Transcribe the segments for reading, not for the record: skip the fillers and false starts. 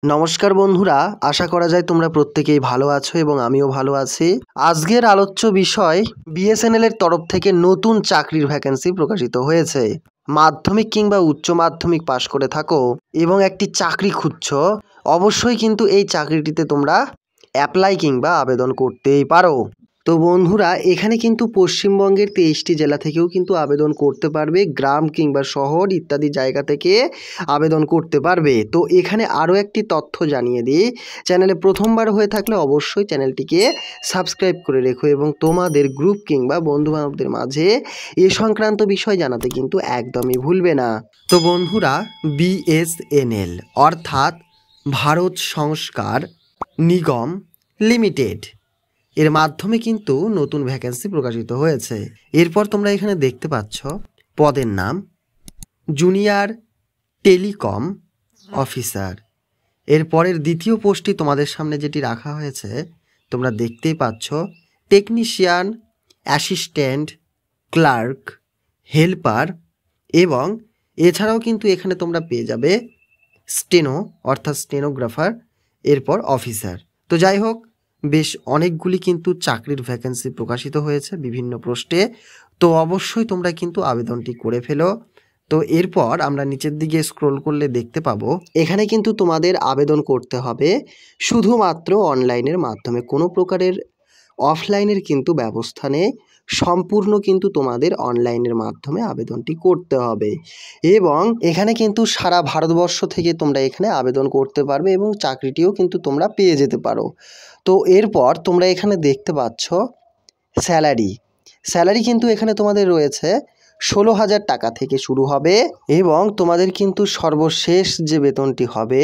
নমস্কার বন্ধুরা, আশা করা যায় তোমরা প্রত্যেকেই ভালো আছো এবং আমিও ভালো আছি। আজকের আলোচ্য বিষয় বিএসএনএল এর তরফ থেকে নতুন চাকরির ভ্যাকেন্সি প্রকাশিত হয়েছে। মাধ্যমিক কিংবা উচ্চ মাধ্যমিক পাশ করে থাকো এবং একটি চাকরি খুঁজছো, অবশ্যই কিন্তু এই চাকরিটিতে তোমরা অ্যাপ্লাই কিংবা আবেদন করতেই পারো। তো বন্ধুরা, এখানে কিন্তু পশ্চিমবঙ্গের 23টি জেলা থেকেও কিন্তু আবেদন করতে পারবে, গ্রাম কিংবা শহর ইত্যাদি জায়গা থেকে আবেদন করতে পারবে। তো এখানে আরও একটি তথ্য জানিয়ে দিই, চ্যানেলে প্রথমবার হয়ে থাকলে অবশ্যই চ্যানেলটিকে সাবস্ক্রাইব করে রেখো এবং তোমাদের গ্রুপ কিংবা বন্ধুবান্ধবদের মাঝে এ সংক্রান্ত বিষয় জানাতে কিন্তু একদমই ভুলবে না। তো বন্ধুরা, বিএসএনএল অর্থাৎ ভারত সংস্কার নিগম লিমিটেড এর মাধ্যমে কিন্তু নতুন ভ্যাকেন্সি প্রকাশিত হয়েছে। এরপর তোমরা এখানে দেখতে পাচ্ছ পদের নাম জুনিয়র টেলিকম অফিসার। এরপরের দ্বিতীয় পোস্টটি তোমাদের সামনে যেটি রাখা হয়েছে তোমরা দেখতেই পাচ্ছ টেকনিশিয়ান, অ্যাসিস্ট্যান্ট, ক্লার্ক, হেল্পার এবং এছাড়াও কিন্তু এখানে তোমরা পেয়ে যাবে স্টেনো অর্থাৎ স্টেনোগ্রাফার, এরপর অফিসার। তো যাই হোক, বেশ অনেকগুলি কিন্তু চাকরির ভ্যাকেন্সি প্রকাশিত হয়েছে বিভিন্ন পোস্টে। তো অবশ্যই তোমরা কিন্তু আবেদনটি করে ফেলো। তো এরপর আমরা নিচের দিকে স্ক্রোল করলে দেখতে পাবো এখানে কিন্তু তোমাদের আবেদন করতে হবে শুধুমাত্র অনলাইনের মাধ্যমে, কোনো প্রকারের অফলাইনের কিন্তু ব্যবস্থা নেই। সম্পূর্ণ কিন্তু তোমাদের অনলাইনের মাধ্যমে আবেদনটি করতে হবে এবং এখানে কিন্তু সারা ভারতবর্ষ থেকে তোমরা এখানে আবেদন করতে পারবে এবং চাকরিটিও কিন্তু তোমরা পেয়ে যেতে পারো। তো এরপর তোমরা এখানে দেখতে পাচ্ছ স্যালারি কিন্তু এখানে তোমাদের রয়েছে 16,000 টাকা থেকে শুরু হবে এবং তোমাদের কিন্তু সর্বশেষ যে বেতনটি হবে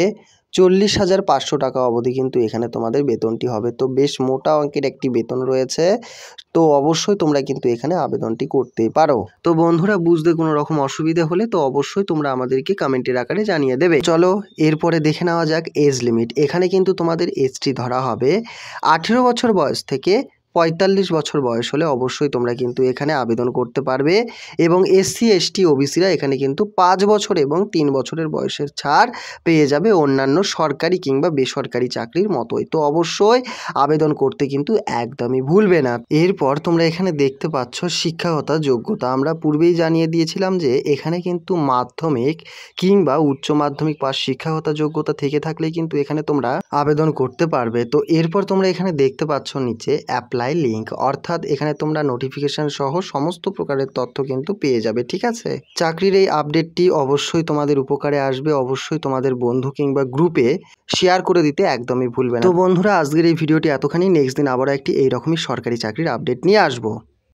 40,500 টাকা অবধি কিন্তু এখানে তোমাদের বেতনটি হবে। তো বেশ মোটা অঙ্কের একটি বেতন রয়েছে। তো অবশ্যই তোমরা কিন্তু এখানে আবেদনটি করতেই পারো। তো বন্ধুরা, বুঝতে কোনো রকম অসুবিধা হলে তো অবশ্যই তোমরা আমাদেরকে কমেন্টের আকারে জানিয়ে দেবে। চলো এরপরে দেখে নেওয়া যাক এজ লিমিট। এখানে কিন্তু তোমাদের এজটি ধরা হবে 18 বছর বয়স থেকে 45 বছর বয়স হলে অবশ্যই তোমরা কিন্তু এখানে আবেদন করতে পারবে এবং এসসি এসটি ওবিসিরা এখানে কিন্তু 5 বছর এবং 3 বছরের বয়সের ছাড় পেয়ে যাবে অন্যান্য সরকারি কিংবা বেসরকারি চাকরির মতোই। তো অবশ্যই আবেদন করতে কিন্তু একদমই ভুলবে না। এরপর তোমরা এখানে দেখতে পাচ্ছ শিক্ষাগত যোগ্যতা। আমরা পূর্বেই জানিয়ে দিয়েছিলাম যে এখানে কিন্তু মাধ্যমিক কিংবা উচ্চ মাধ্যমিক পাস শিক্ষাগত যোগ্যতা থেকে থাকলেই কিন্তু এখানে তোমরা আবেদন করতে পারবে। তো এরপর তোমরা এখানে দেখতে পাচ্ছ নিচে অ্যাপ্লাই লিঙ্ক, অর্থাৎ এখানে তোমরা নোটিফিকেশন সহ সমস্ত প্রকারের তথ্য কিন্তু পেয়ে যাবে। ঠিক আছে, চাকরির এই আপডেটটি অবশ্যই তোমাদের উপকারে আসবে। অবশ্যই তোমাদের বন্ধু কিংবা গ্রুপে শেয়ার করে দিতে একদমই ভুলবে না। তো বন্ধুরা, আজকের এই ভিডিওটি এতখানি। নেক্সট দিন আবারও একটি এইরকমই সরকারি চাকরির আপডেট নিয়ে আসবো।